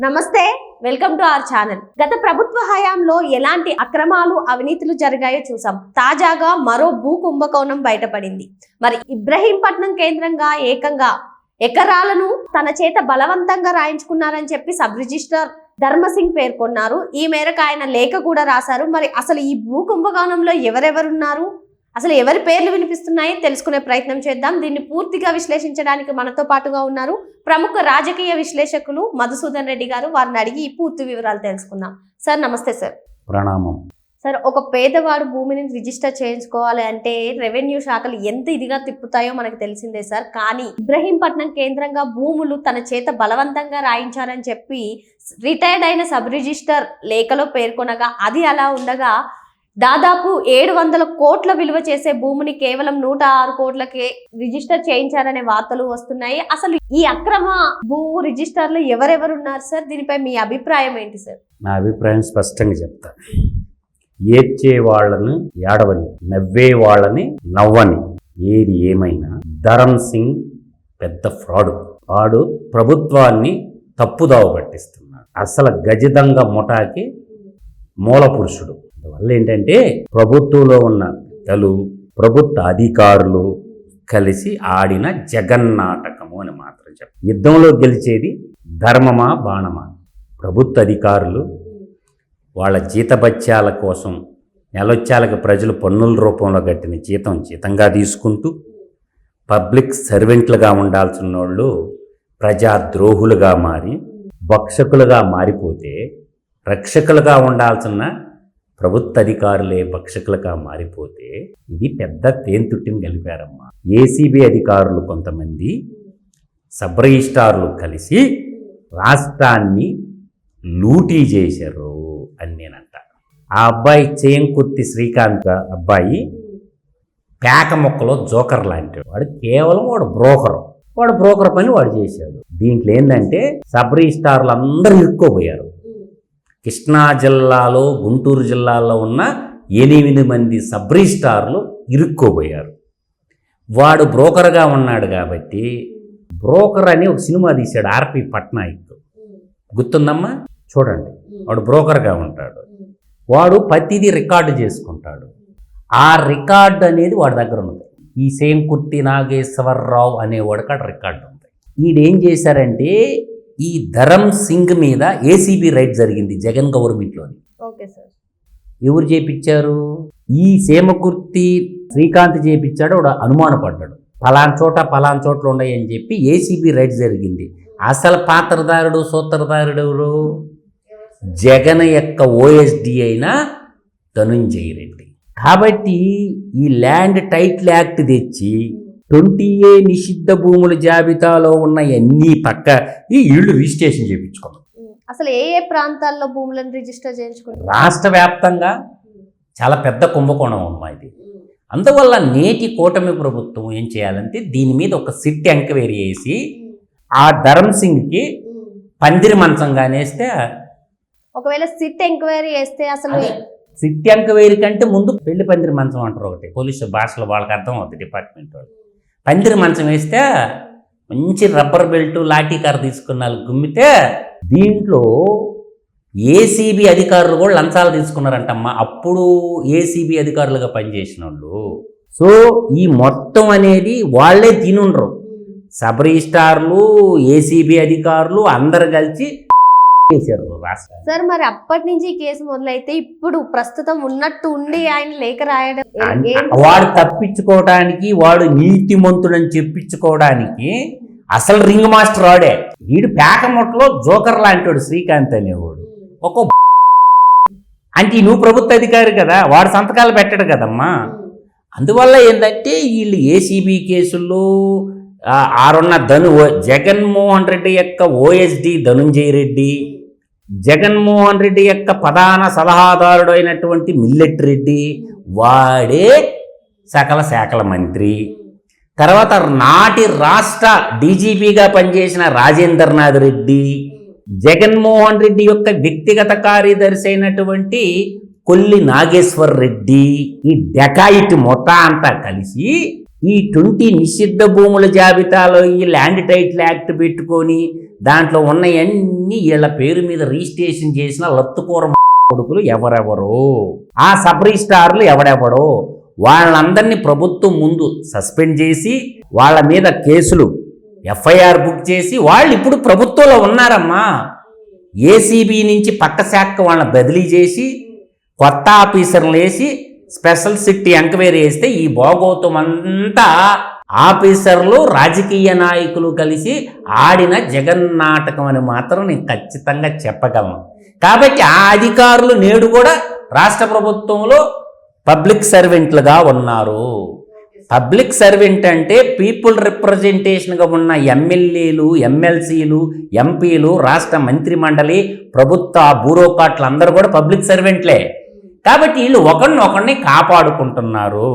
నమస్తే, welcome to our channel. గత ప్రభుత్వ హయాంలో ఎలాంటి అక్రమాలు అవినీతులు జరిగాయో చూసాం. తాజాగా మరో భూ కుంభకోణం బయటపడింది. మరి ఇబ్రహీంపట్నం కేంద్రంగా ఏకంగా ఎకరాలను తన చేత బలవంతంగా రాయించుకున్నారని చెప్పి సబ్ రిజిస్టర్ ధర్మసింగ్ పేర్కొన్నారు. ఈ మేరకు ఆయన లేఖ కూడా రాశారు. మరి అసలు ఈ భూ కుంభకోణంలో ఎవరెవరున్నారు, అసలు ఎవరి పేర్లు వినిపిస్తున్నాయి తెలుసుకునే ప్రయత్నం చేద్దాం. దీన్ని పూర్తిగా విశ్లేషించడానికి మనతో పాటుగా ఉన్నారు ప్రముఖ రాజకీయ విశ్లేషకులు మధుసూదన్ రెడ్డి గారు. వారిని అడిగి ఈ పూర్తి వివరాలు తెలుసుకుందాం. సార్ నమస్తే. సార్ ప్రణామం. సార్, ఒక పేదవాడు భూమిని రిజిస్టర్ చేయించుకోవాలి అంటే రెవెన్యూ శాఖలు ఎంత ఇదిగా తిప్పుతాయో మనకు తెలిసిందే సార్. కానీ ఇబ్రహీంపట్నం కేంద్రంగా భూములు తన చేత బలవంతంగా రాయించారని చెప్పి రిటైర్డ్ అయిన సబ్ రిజిస్టర్ లేఖలో పేర్కొనగా, అది అలా ఉండగా దాదాపు 700 కోట్ల విలువ చేసే భూమిని కేవలం 106 కోట్లకే రిజిస్టర్ చేయించారనే వార్తలు వస్తున్నాయి. అసలు ఈ అక్రమ భూ రిజిస్టర్లు ఎవరెవరున్నారు సార్? దీనిపై మీ అభిప్రాయం ఏంటి సార్? నా అభిప్రాయం స్పష్టంగా చెప్తా. ఏడ్చే వాళ్ళని ఏడవని, నవ్వే వాళ్ళని నవ్వని, ఏది ఏమైనా ధరమ్ సింగ్ పెద్ద ఫ్రాడ్. వాడు ప్రభుత్వాన్ని తప్పుదావ పట్టిస్తున్నాడు. అసలు గజదంగ ముఠాకి మూల పురుషుడు. అందువల్ల ఏంటంటే ప్రభుత్వంలో ఉన్న పెద్దలు, ప్రభుత్వ అధికారులు కలిసి ఆడిన జగన్నాటకము అని మాత్రం చెప్ప. యుద్ధంలో గెలిచేది ధర్మమా బాణమా? ప్రభుత్వ అధికారులు వాళ్ళ జీతభత్యాల కోసం నెలొచ్చాలకు ప్రజలు పన్నుల రూపంలో కట్టిన జీతంగా తీసుకుంటూ పబ్లిక్ సర్వెంట్లుగా ఉండాల్సిన వాళ్ళు ప్రజాద్రోహులుగా మారి భక్షకులుగా మారిపోతే, రక్షకులుగా ఉండాల్సిన ప్రభుత్వ అధికారులే భక్షకులుగా మారిపోతే ఇది పెద్ద తేన్తుట్టిని కలిపారమ్మా. ఏసీబీ అధికారులు కొంతమంది, సబ్ రిజిస్ట్రార్లు కలిసి రాష్ట్రాన్ని లూటీ చేశారు అని నేనంట. ఆ అబ్బాయి చేంకుర్తి శ్రీకాంత్ అబ్బాయి పేక మొక్కలో జోకర్ లాంటి వాడు. కేవలం వాడు బ్రోకర్ పని వాడు చేశాడు. దీంట్లో ఏంటంటే సబ్ రిజిస్ట్రార్లు అందరూ ఇరుక్కోపోయారు. కృష్ణా జిల్లాలో, గుంటూరు జిల్లాలో ఉన్న 8 మంది సబ్ రిజిస్ట్రార్లు ఇరుక్కోపోయారు. వాడు బ్రోకర్గా ఉన్నాడు కాబట్టి, బ్రోకర్ అని ఒక సినిమా తీశాడు ఆర్పి పట్నాయక్, గుర్తుందమ్మా? చూడండి, వాడు బ్రోకర్గా ఉంటాడు. వాడు ప్రతిదీ రికార్డు చేసుకుంటాడు. ఆ రికార్డు అనేది వాడి దగ్గర ఉంది. ఈ సేంకుర్తి నాగేశ్వరరావు అనేవాడు కాడ రికార్డు ఉంది. ఈడేం చేశారంటే, ఈ ధరమ్ సింగ్ మీద ఏసీబీ రైడ్ జరిగింది జగన్ గవర్నమెంట్లోని. ఎవరు చేపించారు? ఈ సేమకుర్తి శ్రీకాంత్ చేపించాడు. వాడు అనుమానపడ్డాడు, పలానా చోట్ల ఉన్నాయి అని చెప్పి ఏసీబీ రైడ్ జరిగింది. అసలు పాత్రధారుడు, సూత్రధారుడు ఎవరు? జగన్ యొక్క ఓఎస్డి అయిన ధనుంజయ రెడ్డి. కాబట్టి ఈ ల్యాండ్ టైటిల్ యాక్ట్ తెచ్చి 20A నిషిద్ధ భూముల జాబితాలో ఉన్న అన్ని పక్క ఈ ఇళ్ళు రిజిస్ట్రేషన్ చేయించుకున్నాం. అసలు ఏ ప్రాంతాల్లో భూములను రిజిస్టర్ చేయించుకున్నాం? రాష్ట్ర వ్యాప్తంగా చాలా పెద్ద కుంభకోణం అమ్మా ఇది. అందువల్ల నేటి కూటమి ప్రభుత్వం ఏం చేయాలంటే, దీని మీద ఒక సిట్ ఎంక్వైరీ చేసి ఆ ధరమ్ సింగ్కి పందిరి మంచంగా నేస్తే, ఒకవేళ సిట్ ఎంక్వైరీ చేస్తే, అసలు సిట్ ఎంక్వైరీ కంటే ముందు పెళ్లి పందిరి మంచం అంటారు ఒకటి, పోలీసు భాషలో వాళ్ళకి అర్థం అవుతుంది డిపార్ట్మెంట్ వాళ్ళు. పందిరి మంచం వేస్తే మంచి రబ్బర్ బెల్ట్, లాఠీ కార్ తీసుకున్న వాళ్ళు గుమ్మితే, దీంట్లో ఏసీబీ అధికారులు కూడా లంచాలు తీసుకున్నారంటమ్మా. అప్పుడు ఏసీబీ అధికారులుగా పనిచేసిన వాళ్ళు. సో ఈ మొత్తం అనేది వాళ్ళే తినుండ్రు. సబ్ రిజిస్ట్రార్లు, ఏసీబీ అధికారులు అందరు కలిసి చేశారు రాష్ట్రం. సార్, మరి అప్పటి నుంచి కేసు మొదలైతే ఇప్పుడు ప్రస్తుతం ఉన్నట్టు ఉండి ఆయన లేఖ రాయడం, వాడు తప్పించుకోవడానికి, వాడు నీతిమంతుడని చెప్పించుకోవడానికి అసలు రింగ్ మాస్టర్ వాడే. వీడు పేకముట్లో జోకర్ లాంటివాడు శ్రీకాంత్ అనేవాడు. ఒక అంటే నువ్వు ప్రభుత్వ అధికారి కదా, వాడు సంతకాలు పెట్టాడు కదమ్మా. అందువల్ల ఏంటంటే వీళ్ళు ఏసీబీ కేసుల్లో ఆరున్న జగన్మోహన్ రెడ్డి యొక్క ఓఎస్డి ధనుంజయ రెడ్డి, జగన్మోహన్ రెడ్డి యొక్క ప్రధాన సలహాదారుడు అయినటువంటి మిల్లెట్ రెడ్డి, వాడే సకల శాఖల మంత్రి. తర్వాత నాటి రాష్ట్ర డీజీపీగా పనిచేసిన రాజేంద్రనాథ్ రెడ్డి, జగన్మోహన్ రెడ్డి యొక్క వ్యక్తిగత కార్యదర్శి అయినటువంటి కొల్లి నాగేశ్వర్ రెడ్డి, ఈ డెకాయిట్ మొత్తం అంతా కలిసి ఈ 20 నిషిద్ధ భూముల జాబితాలో ఈ ల్యాండ్ టైటిల్ యాక్ట్ పెట్టుకొని దాంట్లో ఉన్నవన్నీ వీళ్ళ పేరు మీద రిజిస్ట్రేషన్ చేసిన లత్తుకూర కొడుకులు ఎవరెవరో, ఆ సబ్ రిజిస్ట్రార్లు ఎవడెవడో వాళ్ళందరినీ ప్రభుత్వం ముందు సస్పెండ్ చేసి వాళ్ళ మీద కేసులు ఎఫ్ఐఆర్ బుక్ చేసి వాళ్ళు ఇప్పుడు ప్రభుత్వంలో ఉన్నారమ్మా. ఏసీబీ నుంచి పక్క శాఖ వాళ్ళని బదిలీ చేసి కొత్త ఆఫీసర్లు వేసి స్పెషల్ సిటీ ఎంక్వైరీ వేస్తే ఈ భోగోతం అంతా ఆఫీసర్లు రాజకీయ నాయకులు కలిసి ఆడిన జగన్నాటకం అని మాత్రం నేను ఖచ్చితంగా చెప్పగలను. కాబట్టి ఆ అధికారులు నేడు కూడా రాష్ట్ర ప్రభుత్వంలో పబ్లిక్ సర్వెంట్లుగా ఉన్నారు. పబ్లిక్ సర్వెంట్ అంటే పీపుల్ రిప్రజెంటేషన్గా ఉన్న ఎమ్మెల్యేలు, ఎమ్మెల్సీలు, ఎంపీలు, రాష్ట్ర మంత్రి మండలి, ప్రభుత్వ బ్యూరోక్రాట్లు అందరూ కూడా పబ్లిక్ సర్వెంట్లే. కాబట్టి వీళ్ళు ఒకరిని కాపాడుకుంటున్నారు.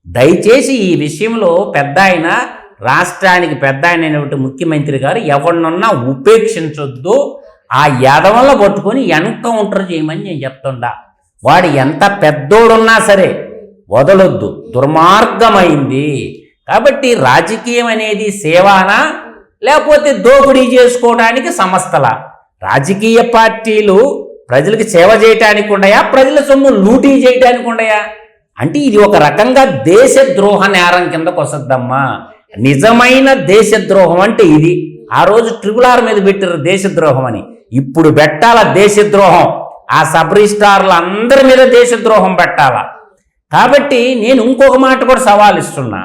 దయచేసి ఈ విషయంలో పెద్ద ఆయన, రాష్ట్రానికి పెద్ద అయినటువంటి ముఖ్యమంత్రి గారు ఎవరినన్నా ఉపేక్షించొద్దు. ఆ యాదవల్లో పట్టుకొని ఎన్కౌంటర్ చేయమని నేను చెప్తుండా. వాడు ఎంత పెద్దోడున్నా సరే వదలొద్దు, దుర్మార్గమైంది. కాబట్టి రాజకీయం అనేది సేవానా లేకపోతే దోపిడీ చేసుకోవడానికి సంస్థల? రాజకీయ పార్టీలు ప్రజలకు సేవ చేయటానికి ఉండయా, ప్రజల సొమ్ము లూటీ చేయటానికి ఉండయా? అంటే ఇది ఒక రకంగా దేశద్రోహ నేరం కిందకు వస్తుందమ్మా. నిజమైన దేశద్రోహం అంటే ఇది. ఆ రోజు RRR మీద పెట్టారు దేశద్రోహం అని, ఇప్పుడు పెట్టాల దేశద్రోహం. ఆ సబ్ రిజిస్ట్రార్లు అందరి మీద దేశద్రోహం పెట్టాలా. కాబట్టి నేను ఇంకొక మాట కూడా సవాల్ ఇస్తున్నా.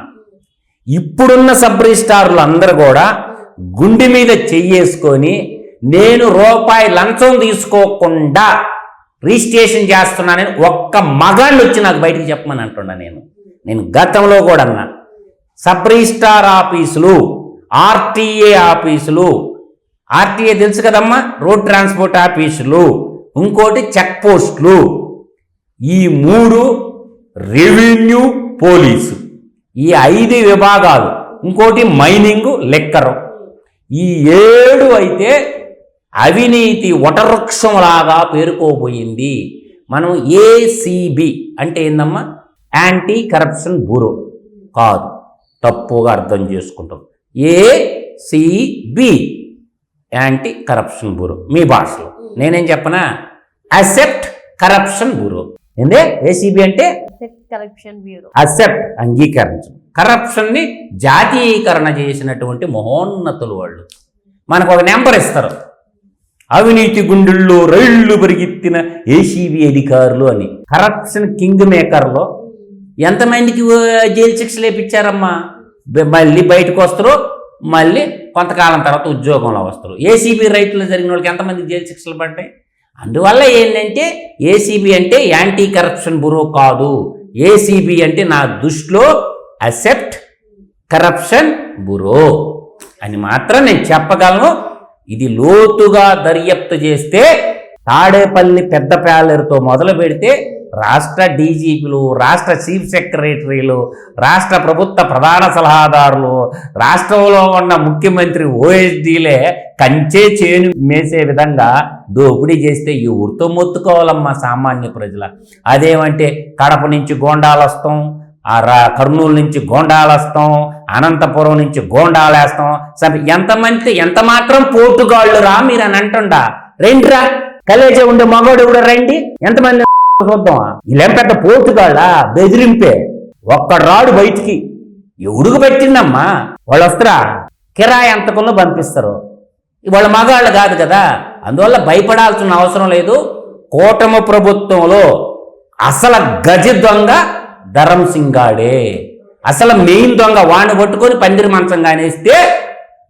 ఇప్పుడున్న సబ్ రిజిస్ట్రార్లు అందరూ కూడా గుండె మీద చెయ్యేసుకొని నేను రూపాయి లంచం తీసుకోకుండా రిజిస్ట్రేషన్ చేస్తున్నానని ఒక్క మగాళ్ళు వచ్చి నాకు బయటికి చెప్పమని అంటున్నా. నేను గతంలో కూడా అన్నా, సబ్ రిజిస్ట్రార్ ఆఫీసులు, ఆర్టీఏ ఆఫీసులు, ఆర్టీఏ తెలుసు కదమ్మా, రోడ్ ట్రాన్స్పోర్ట్ ఆఫీసులు, ఇంకోటి చెక్ పోస్టులు, ఈ 3 రెవెన్యూ, పోలీసు, ఈ 5 విభాగాలు, ఇంకోటి మైనింగ్, లెక్కరు, ఈ 7 అయితే అవినీతి వటవృక్షంలాగా పేరుకోబోయింది. మనం ఏసీబీ అంటే ఏందమ్మా, యాంటీ కరప్షన్ బ్యూరో కాదు, తప్పుగా అర్థం చేసుకుంటాం. ఏసీబీ యాంటీ కరప్షన్ బ్యూరో మీ భాషలో. నేనేం చెప్పనా, అసెప్ట్ కరప్షన్ బ్యూరో. ఏందే ఏసీబీ అంటే కరప్షన్ బ్యూరో, అసెప్ట్ అంగీకరించడం, కరప్షన్ ని జాతీయీకరణ చేసినటువంటి మహోన్నతులు వాళ్ళు. మనకు ఒక నెంబర్ ఇస్తారు, అవినీతి గుండెల్లో రైళ్లు పరిగెత్తిన ఏసీబీ అధికారులు అని. కరప్షన్ కింగ్ మేకర్లో ఎంతమందికి జైలు శిక్షలు వేపించారమ్మా. మళ్ళీ బయటకు వస్తారు, మళ్ళీ కొంతకాలం తర్వాత ఉద్యోగంలో వస్తారు. ఏసీబీ రైట్లో జరిగిన వాళ్ళకి ఎంతమంది జైలు శిక్షలు పడ్డాయి. అందువల్ల ఏంటంటే ఏసీబీ అంటే యాంటీ కరప్షన్ బ్యూరో కాదు. ఏసీబీ అంటే నా దృష్టిలో అసెప్ట్ కరప్షన్ బ్యూరో అని మాత్రం నేను చెప్పగలను. ఇది లోతుగా దర్యాప్తు చేస్తే తాడేపల్లి పెద్ద ప్యాలెరుతో మొదలు పెడితే రాష్ట్ర డీజీపీలు, రాష్ట్ర చీఫ్ సెక్రటరీలు, రాష్ట్ర ప్రభుత్వ ప్రధాన సలహాదారులు, రాష్ట్రంలో ఉన్న ముఖ్యమంత్రి ఓఎస్డీలే కంచే చేను మేసే విధంగా దోపిడీ చేస్తే ఈ ఉర్తో మొత్తుకోవాలమ్మా సామాన్య ప్రజల. అదేమంటే కడప నుంచి గోండాలు వస్తాం, కర్నూలు నుంచి గోండాలు వస్తాం, అనంతపురం నుంచి గోండాలు వేస్తాం. సరే ఎంత మాత్రం పోటుగాళ్ళు రా మీరు అని అంటుండా. రండిరా, కలేజే ఉండే మగోడు కూడా రండి, ఎంతమంది చూద్దాం. ఇలేం పెద్ద పోటుగాళ్ళ, బెదిరింపే. ఒక్కడు రాడు బయటికి, ఎవడుగు పెట్టిందమ్మా. వాళ్ళు వస్తారా, కిరాయి ఎంతకున్నా పంపిస్తారు. వాళ్ళ మగాళ్ళు కాదు కదా, అందువల్ల భయపడాల్సిన అవసరం లేదు. కూటమి ప్రభుత్వంలో అసలు గజ దొంగ ధరం సింగ్ గాడే, అసలు మెయిన్ దొంగ. వాడిని పట్టుకొని పందిరి మంచం కానేస్తే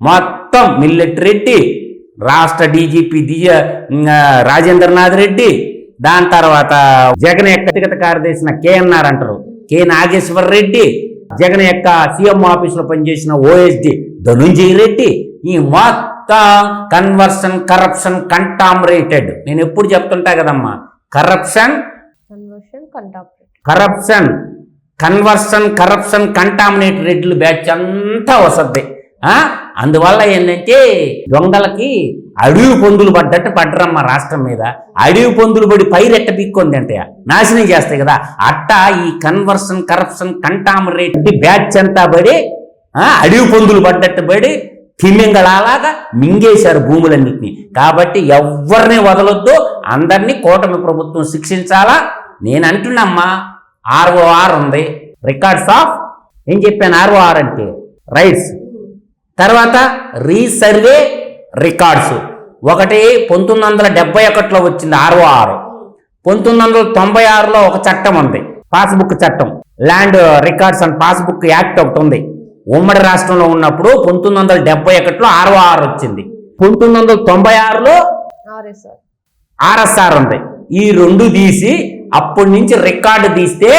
మొత్తం మిల్లెట్ రెడ్డి, రాష్ట్ర డీజీపీ రాజేంద్రనాథ్ రెడ్డి, దాని తర్వాత జగన్ యొక్క వ్యక్తిగత కార్యదర్శి కేఎన్ఆర్ అంటారు, కె నాగేశ్వర రెడ్డి, జగన్ యొక్క సీఎం ఆఫీసులో పనిచేసిన ఓఎస్డి ధనుంజయ రెడ్డి, ఈ మొత్తం కన్వర్షన్, కరప్షన్, కంటామినేటెడ్. నేను ఎప్పుడు చెప్తుంటా కదమ్మా, కరప్షన్, కన్వర్షన్, కరప్షన్, కంటామినేటెడ్ రెడ్లు బ్యాచ్ అంతా వస్తుంది. అందువల్ల ఏంటంటే దొంగలకి అడవి పందులు పడ్డట్టు పడ్డరమ్మ రాష్ట్రం మీద. అడవి పందులు పడి పైరెట్ట పిక్కుంది అంటే నాశనం చేస్తాయి కదా. అట్టా ఈ కన్వర్షన్, కరప్షన్, కంటామరేట్ బ్యాచ్ అంతా పడి అడవి పందులు పడ్డట్టు పడి తిమ్మింగళలాగా మింగేశారు భూములన్నింటినీ. కాబట్టి ఎవరిని వదలొద్దు, అందరినీ కూటమి ప్రభుత్వం శిక్షించాలా. నేను అంటున్నామ్మా, ROR ఉంది, రికార్డ్స్ ఆఫ్ ఏం చెప్పాను, ROR అంటే రైట్స్. తర్వాత రీసర్వే రికార్డ్స్. ఒకటి 1971లో వచ్చింది ROR. 1996లో ఒక చట్టం ఉంది, పాస్బుక్ చట్టం, land records and passbook act ఒకటి ఉంది. ఉమ్మడి రాష్ట్రంలో ఉన్నప్పుడు 1971లో ROR వచ్చింది. 1996లో RSR ఉంది. ఈ రెండు తీసి అప్పటి నుంచి రికార్డు తీస్తే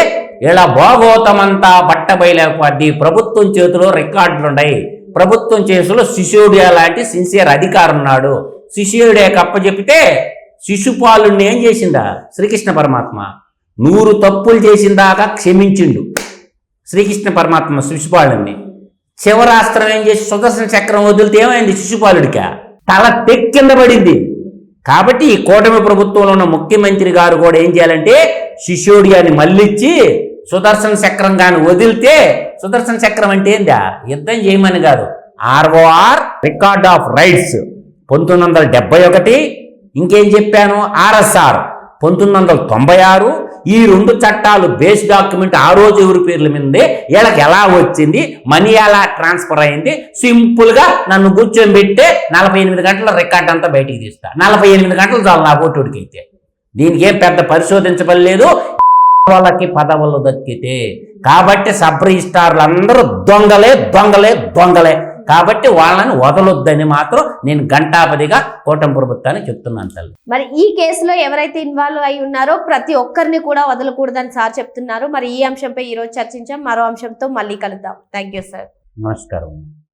ఇలా భోగోతమంతా బట్టబయలేకపోద్ది. ప్రభుత్వం చేతిలో రికార్డులు ఉన్నాయి. ప్రభుత్వం చేతిలో శిశువుడియా లాంటి సిన్సియర్ అధికారి ఉన్నాడు. శిశువుడియాకి అప్పచెప్పితే శిశుపాలుని ఏం చేసిందా శ్రీకృష్ణ పరమాత్మ? 100 తప్పులు చేసిన దాకా క్షమించిండు శ్రీకృష్ణ పరమాత్మ శిశుపాలుని. శివరాస్త్రం ఏం చేసి సుదర్శన చక్రం వదిలితే ఏమైంది శిశుపాలుడికి? తల తెక్కింద పడింది. కాబట్టి ఈ కూటమి ప్రభుత్వంలో ఉన్న ముఖ్యమంత్రి గారు కూడా ఏం చేయాలంటే శిశుడియాని మళ్ళిచ్చి సుదర్శన చక్రం కానీ వదిలితే, సుదర్శన చక్రం అంటే ఏందా, యుద్ధం చేయమని కాదు, ROR రికార్డ్ ఆఫ్ రైట్స్ 1971. ఇంకేం చెప్పాను, RSR 1996. ఈ రెండు చట్టాలు బేస్ డాక్యుమెంట్ ఆ రోజు ఎవరి పేర్ల మీదే, వీళ్ళకి ఎలా వచ్చింది, మనీ ఎలా ట్రాన్స్ఫర్ అయింది, సింపుల్ గా నన్ను కూర్చొని పెట్టే 48 గంటల రికార్డ్ అంతా బయటికి తీస్తా. 48 గంటలు చాలు నా ఓటుడికి అయితే. దీనికి ఏం పెద్ద పరిశోధించబడి లేదు. వాళ్ళకి పదవులు దక్కితే. కాబట్టి సబ్ రిజిస్ట్రార్లు అందరూ దొంగలే దొంగలే దొంగలే. కాబట్టి వాళ్ళని వదలొద్దని మాత్రం నేను ఘంటాపదిగా కూటమి ప్రభుత్వాన్ని చెప్తున్నాను తల్లి. మరి ఈ కేసులో ఎవరైతే ఇన్వాల్వ్ అయి ఉన్నారో ప్రతి ఒక్కరిని కూడా వదలకూడదని సార్ చెప్తున్నారు. మరి ఈ అంశంపై ఈ రోజు చర్చించాం. మరో అంశంతో మళ్ళీ కలుద్దాం. Thank you sir. నమస్కారం.